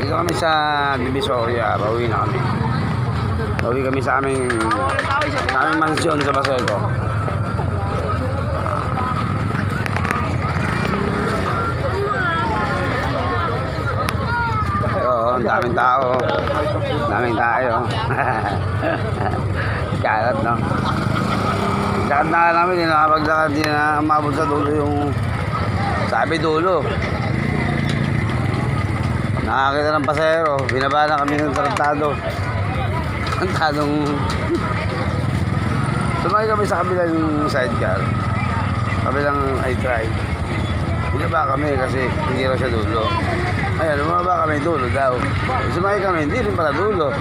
Dito kami sa Divisoria, pauwi na kami. Pauwi kami sa aming mansyon sa Baseco. Oo, ang daming tao. Daming tayo. Kalat, no? Lakad na namin, hindi nakapaglakad, hindi na umabot sa dulo yung sabi dulo. Nakakita ng pasero, binaba na kami ng tarantado. Tarantadong sumakay kami sa kabilang sidecar, kabilang I-drive. Binaba kami kasi hindi raw siya dulo. Ayan, bumaba kami dulo daw. Sumakay kami, hindi rin pala dulo.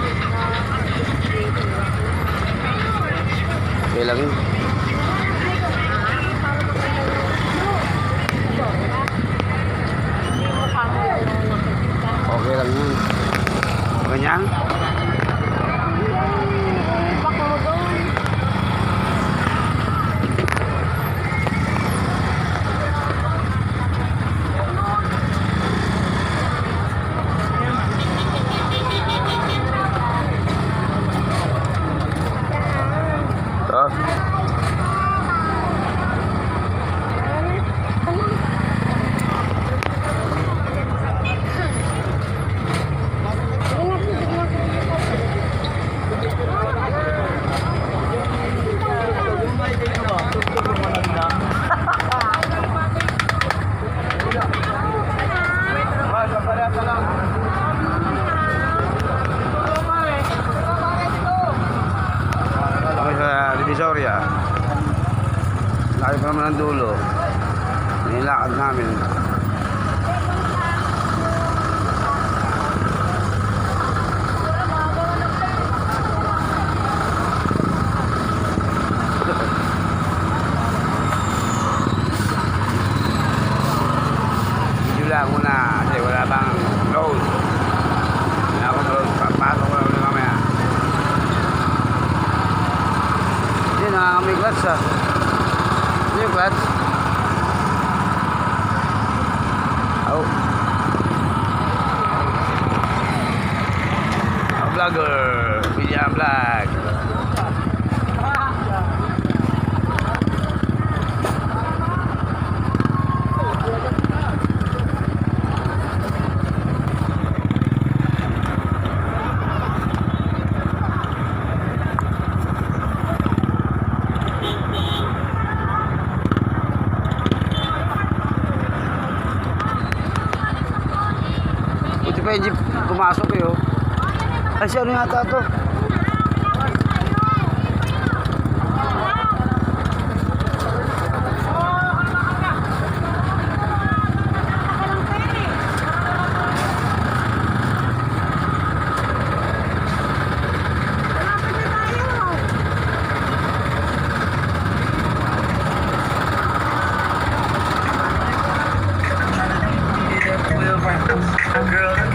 Okay lang yun. Okay lang yun. Ganyan? Ito. Divisoria. Laki pa naman ang dulo. Nilakad namin. Video lang muna kasi wala bang road. Wala akong road. Papasok ko lang mamaya. May clutch ah. Ano yung clutch? Oh. Vlogger. William Vlog. Buti pa yung jeep pumasok eh oh. Ay siya ano yata to? Girl